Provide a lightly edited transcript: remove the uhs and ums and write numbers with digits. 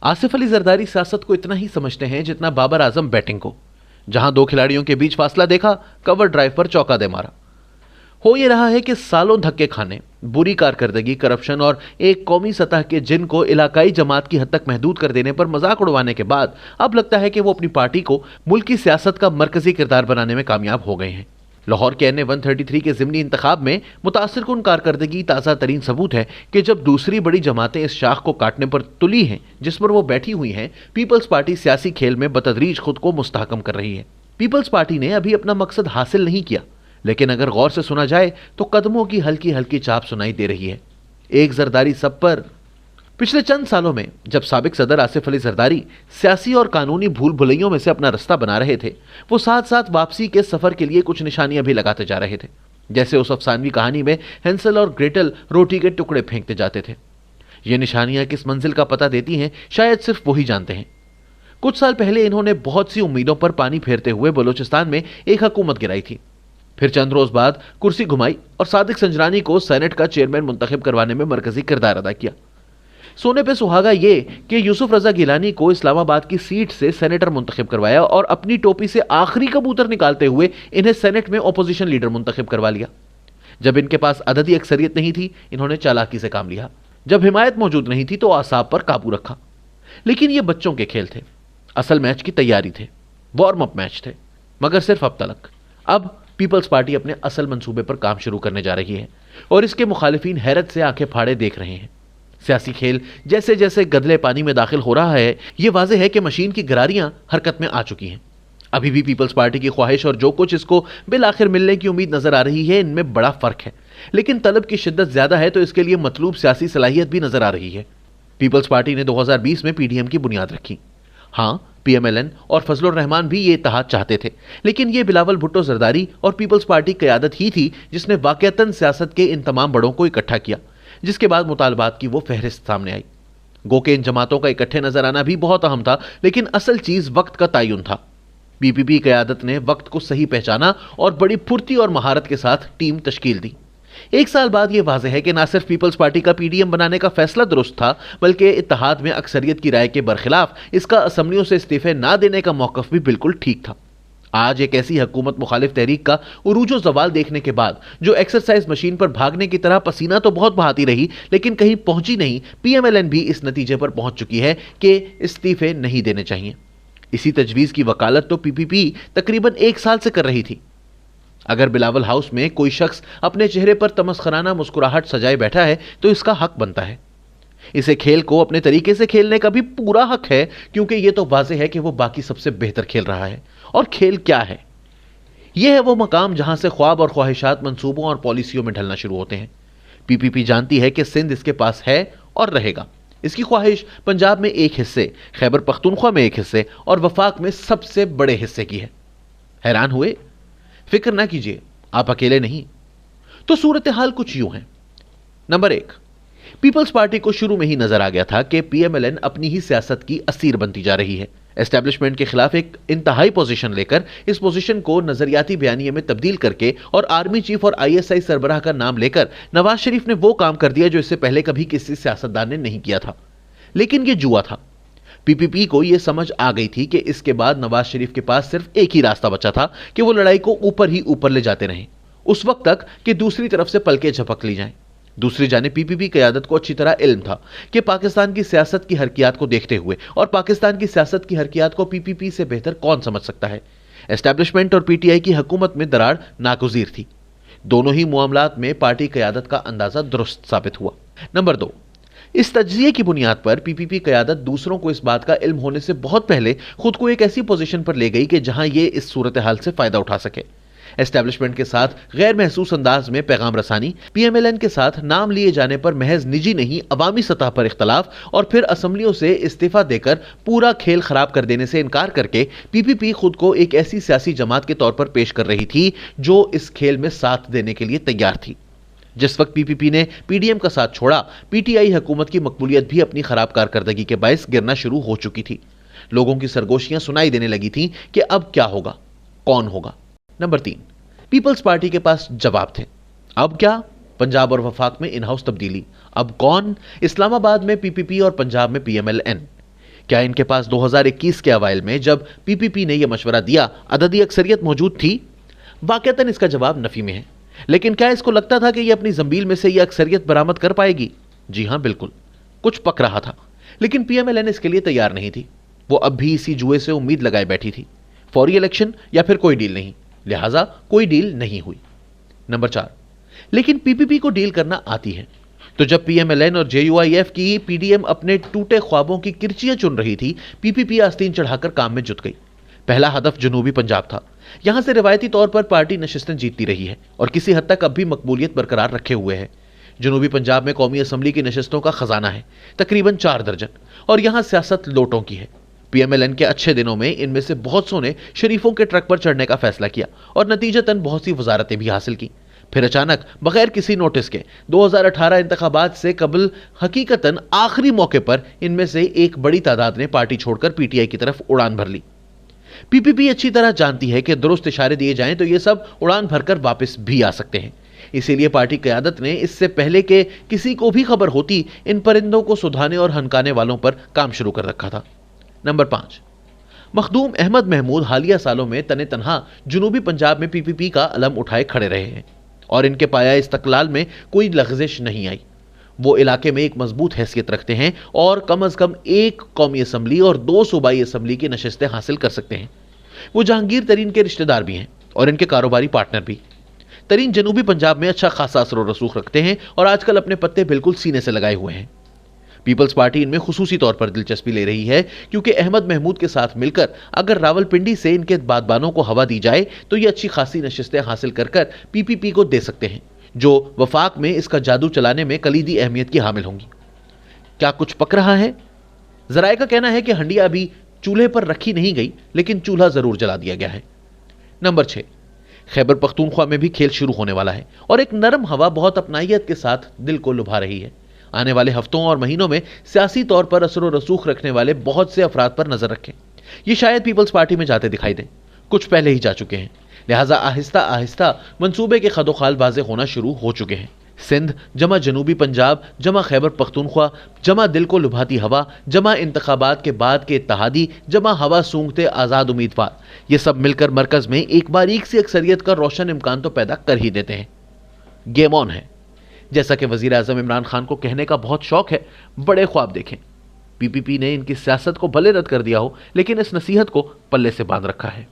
आसिफ अली जरदारी सियासत को इतना ही समझते हैं जितना बाबर आजम बैटिंग को। जहां दो खिलाड़ियों के बीच फासला देखा, कवर ड्राइव पर चौका दे मारा। हो ये रहा है कि सालों धक्के खाने, बुरी कारकर्दगी, करप्शन और एक कौमी सतह के जिन को इलाकाई जमात की हद तक महदूद कर देने पर मजाक उड़वाने के बाद अब लगता है कि वो अपनी पार्टी को मुल्क की सियासत का मरकजी किरदार बनाने में कामयाब हो गए हैं। लाहौर के एन ए 133 के ज़िमनी इंतखाब में मुतासिर कुन कारकर्दगी ताज़ा तरीन सबूत है कि जब दूसरी बड़ी जमातें इस शाख को काटने पर तुली हैं जिस पर वो बैठी हुई हैं, पीपल्स पार्टी सियासी खेल में बतदरीज खुद को मुस्तहकम कर रही है। पीपल्स पार्टी ने अभी अपना मकसद हासिल नहीं किया, लेकिन अगर गौर से सुना जाए तो कदमों की हल्की हल्की चाप सुनाई दे रही है। एक जरदारी सब पर। पिछले चंद सालों में जब साबिक सदर आसिफ अली जरदारी सियासी और कानूनी भूल भुलैयों में से अपना रास्ता बना रहे थे, वो साथ साथ वापसी के सफर के लिए कुछ निशानियां भी लगाते जा रहे थे। जैसे उस अफसानवी कहानी में हेंसल और ग्रेटल रोटी के टुकड़े फेंकते जाते थे। ये निशानियां किस मंजिल का पता देती हैं, शायद सिर्फ वही जानते हैं। कुछ साल पहले इन्होंने बहुत सी उम्मीदों पर पानी फेरते हुए बलूचिस्तान में एक हुकूमत गिराई थी। फिर चंद रोज बाद कुर्सी घुमाई और सादिक संजरानी को सेनेट का चेयरमैन मुंतखब करवाने में मरकजी किरदार अदा किया। सोने पे सुहागा ये कि यूसुफ रजा गिलानी को इस्लामाबाद की सीट से सेनेटर मुंतखब करवाया और अपनी टोपी से आखिरी कबूतर निकालते हुए इन्हें सेनेट में अपोजिशन लीडर मुंतखब करवा लिया। जब इनके पास अददी अक्सरियत नहीं थी, इन्होंने चालाकी से काम लिया। जब हिमायत मौजूद नहीं थी तो आसाब पर काबू रखा। लेकिन ये बच्चों के खेल थे, असल मैच की तैयारी थे, वार्म अप मैच थे, मगर सिर्फ अब तलक। अब पीपल्स पार्टी अपने असल मंसूबे पर काम शुरू करने जा रही है और इसके मुखालिफिन हैरत से आंखें फाड़े देख रहे हैं। सियासी खेल जैसे जैसे गदले पानी में दाखिल हो रहा है, यह वाज़ेह है कि मशीन की गरारियां हरकत में आ चुकी हैं। अभी भी पीपल्स पार्टी की ख्वाहिश और जो कुछ इसको बिल आखिर मिलने की उम्मीद नजर आ रही है, इनमें बड़ा फर्क है। लेकिन तलब की शिद्दत ज्यादा है तो इसके लिए मतलूब सियासी सलाहियत भी नजर आ रही है। पीपल्स पार्टी ने 2020 में पीडीएम की बुनियाद रखी। हाँ, पीएमएलएन और फजलुर रहमान भी ये इत्तेहाद चाहते थे, लेकिन ये बिलावल भुट्टो जरदारी और पीपल्स पार्टी क़यादत ही थी जिसने वाक़यतन सियासत के इन तमाम बड़ों को इकट्ठा किया, जिसके बाद मुतालबात की वो फहरिस्त सामने आई। गो के इन जमातों का इकट्ठे नजर आना भी बहुत अहम था, लेकिन असल चीज वक्त का तयन था। पीपीपी क़यादत ने वक्त को सही पहचाना और बड़ी फुर्ती और महारत के साथ टीम तश्कील दी। एक साल बाद यह वाज़ेह है कि न सिर्फ पीपल्स पार्टी का पीडीएम बनाने का फैसला दुरुस्त था, बल्कि इत्तेहाद में अक्सरियत की राय के बरखिलाफ इसका असम्बलियों से इस्तीफे ना देने का मौक़िफ़ भी बिल्कुल ठीक था। आज एक ऐसी हुकूमत मुखालिफ तहरीक का उरूजो ज़वाल देखने के बाद जो एक्सरसाइज मशीन पर भागने की तरह पसीना तो बहुत बहाती रही लेकिन कहीं पहुंची नहीं, पीएमएलएन भी इस नतीजे पर पहुंच चुकी है कि इस्तीफे नहीं देने चाहिए। इसी तजवीज़ की वकालत तो पीपीपी तकरीबन एक साल से कर रही थी। अगर बिलावल हाउस में कोई शख्स अपने चेहरे पर तमस्खराना मुस्कुराहट सजाए बैठा है तो इसका हक बनता है। इसे खेल को अपने तरीके से खेलने का भी पूरा हक है, क्योंकि यह तो वाज़ेह है कि वो बाकी सबसे बेहतर खेल रहा है। और खेल क्या है? यह है वो मकाम जहां से ख्वाब और ख्वाहिशात मंसूबों और पॉलिसियों में ढलना शुरू होते हैं। पीपीपी जानती है कि सिंध इसके पास है और रहेगा। इसकी ख्वाहिश पंजाब में एक हिस्से, खैबर पख्तूनख्वा में एक हिस्से और वफाक में सबसे बड़े हिस्से की है। हैरान हुए? फिक्र ना कीजिए, आप अकेले नहीं। तो सूरत हाल कुछ यूं है। नंबर 1, पीपल्स पार्टी को शुरू में ही नजर आ गया था कि पीएमएलएन अपनी ही सियासत की असीर बनती जा रही है। एस्टेब्लिशमेंट के खिलाफ एक इंतहाई पोजीशन लेकर इस पोजीशन को नजरियाती बयानिए में तब्दील करके और आर्मी चीफ और आईएसआई सरबराह का नाम लेकर नवाज शरीफ ने वो काम कर दिया जो इससे पहले कभी किसी सियासतदान ने नहीं किया था। लेकिन यह जुआ था। पीपीपी को यह समझ आ गई थी कि इसके बाद नवाज शरीफ के पास सिर्फ एक ही रास्ता बचा था कि वो लड़ाई को ऊपर ही ऊपर ले जाते रहें, उस वक्त तक कि दूसरी तरफ से पलके झपक ली जाएं। दूसरी जाने पीपीपी क़यादत को अच्छी तरह इल्म था कि पाकिस्तान की सियासत की हरकियात को देखते हुए और पाकिस्तान की सियासत की हरकियात को पीपीपी से बेहतर कौन समझ सकता है। एस्टेब्लिशमेंट और पीटीआई की हुकूमत में दरार नागुज़ीर थी। दोनों ही मामलात में पार्टी क़यादत का अंदाजा दुरुस्त साबित हुआ। नंबर 2, इस तज्जिए की बुनियाद पर पीपीपी क़यादत दूसरों को इस बात का इल्म होने से बहुत पहले खुद को एक ऐसी पोजीशन पर ले गई कि जहां ये इस सूरत हाल से फायदा उठा सके। एस्टेब्लिशमेंट के साथ गैर महसूस अंदाज में पैगाम रसानी, पीएमएलएन के साथ नाम लिए जाने पर महज निजी नहीं अवामी सतह पर इख्तलाफ और फिर असम्बलियों से इस्तीफा देकर पूरा खेल खराब कर देने से इनकार करके पीपीपी खुद को एक ऐसी सियासी जमात के तौर पर पेश कर रही थी जो इस खेल में साथ देने के लिए तैयार थी। जिस वक्त पीपीपी ने पीडीएम का साथ छोड़ा, पीटीआई हुकूमत की मकबूलियत भी अपनी खराब कारकर्दगी के बायस गिरना शुरू हो चुकी थी। लोगों की सरगोशियां सुनाई देने लगी थीं कि अब क्या होगा, कौन होगा। नंबर 3, पीपल्स पार्टी के पास जवाब थे। अब क्या? पंजाब और वफाक में इन हाउस तब्दीली। अब कौन? इस्लामाबाद में पीपीपी और पंजाब में पीएमएलएन। क्या इनके पास 2021 के अवाइल में जब पीपीपी ने यह मशवरा दिया अददी अक्सरियत मौजूद थी? वाकईतन इसका जवाब नफी में है। लेकिन क्या इसको लगता था कि यह अपनी जंबील में से यह अक्सरियत बरामद कर पाएगी? जी हां, बिल्कुल। कुछ पक रहा था, लेकिन पीएमएलएन इसके लिए तैयार नहीं थी। वो अब भी इसी जुए से उम्मीद लगाए बैठी थी, फौरी इलेक्शन या फिर कोई डील नहीं। लिहाजा कोई डील नहीं हुई। नंबर 4, लेकिन पीपीपी को डील करना आती है। तो जब पीएमएलएन और जेयूआईएफ की पीडीएम अपने टूटे ख्वाबों की किरचियां चुन रही थी, पीपीपी आस्तीन चढ़ाकर काम में जुट गई। पहला हदफ जनूबी पंजाब था। यहां से रिवायती तौर पर पार्टी नशिस्तें जीतती रही है और किसी हद तक अब भी मकबूलियत बरकरार रखे हुए है। जनूबी पंजाब में कौमी असम्बली की नशिस्तों का खजाना है, तकरीबन 4 दर्जन, और यहां सियासत लोटों की है। पीएमएलएन के अच्छे दिनों में इनमें से बहुत सौ ने शरीफों के ट्रक पर चढ़ने का फैसला किया और नतीजतन बहुत सी वजारतें भी हासिल की। फिर अचानक बगैर किसी नोटिस के 2018 इंतखाबात से कबल हकीकतन आखिरी मौके पर इनमें से एक बड़ी तादाद ने पार्टी छोड़कर पीटीआई की तरफ उड़ान भर ली। पीपीपी अच्छी तरह जानती है कि दुरुस्त इशारे दिए जाएं तो ये सब उड़ान भरकर वापस भी आ सकते हैं। इसीलिए पार्टी क़यादत ने इससे पहले कि किसी को भी खबर होती, इन परिंदों को सुधाने और हनकाने वालों पर काम शुरू कर रखा था। नंबर 5, मखदूम अहमद महमूद हालिया सालों में तने तनहा जनूबी पंजाब में पीपीपी का अलम उठाए खड़े रहे हैं और इनके पाया इस्तकलाल में कोई लग़ज़िश नहीं आई। वो इलाके में एक मजबूत हैसियत रखते हैं और कम अज कम एक कौमी असम्बली और 2 सूबाई असम्बली की नशिस्तें हासिल कर सकते हैं। वो जहांगीर तरीन के रिश्तेदार भी हैं और इनके कारोबारी पार्टनर भी। तरीन जनूबी पंजाब में अच्छा खासा असर और रसूख रखते हैं और आजकल अपने पत्ते बिल्कुल सीने से लगाए हुए हैं। पीपल्स पार्टी इनमें खुसूसी तौर पर दिलचस्पी ले रही है क्योंकि अहमद महमूद के साथ मिलकर अगर रावलपिंडी से इनके बादबानों को हवा दी जाए तो ये अच्छी खासी नशिस्तें हासिल कर पीपीपी को दे सकते हैं, जो वफाक में इसका जादू चलाने में कलीदी अहमियत की हामिल होंगी। क्या कुछ पक रहा है? जराए का कहना है कि हंडिया अभी चूल्हे पर रखी नहीं गई, लेकिन चूल्हा जरूर जला दिया गया है। नंबर 6, खैबर पख्तूनख्वा में भी खेल शुरू होने वाला है और एक नरम हवा बहुत अपनाइयत के साथ दिल को लुभा रही है। आने वाले हफ्तों और महीनों में सियासी तौर पर असर और रसूख रखने वाले बहुत से अफराद पर नजर रखें। ये शायद पीपल्स पार्टी में जाते दिखाई दें, कुछ पहले ही जा चुके हैं। लिहाजा आहिस्ता आहिस्ता मंसूबे के खदोखाल वाज़े होना शुरू हो चुके हैं। सिंध जमा जनूबी पंजाब जमा खैबर पख्तूनख्वा जमा दिल को लुभाती हवा जमा इंतखाबात के बाद के इत्तेहादी जमा हवा सूंघते आज़ाद उम्मीदवार, ये सब मिलकर मरकज में एक बारीक सी अक्सरियत का रोशन इम्कान तो पैदा कर ही देते हैं। गेम ऑन है। जैसा कि वजीर आज़म इमरान खान को कहने का बहुत शौक है, बड़े ख्वाब देखें। पीपीपी ने इनकी सियासत को भले रद्द कर दिया हो, लेकिन इस नसीहत को पल्ले से बांध रखा है।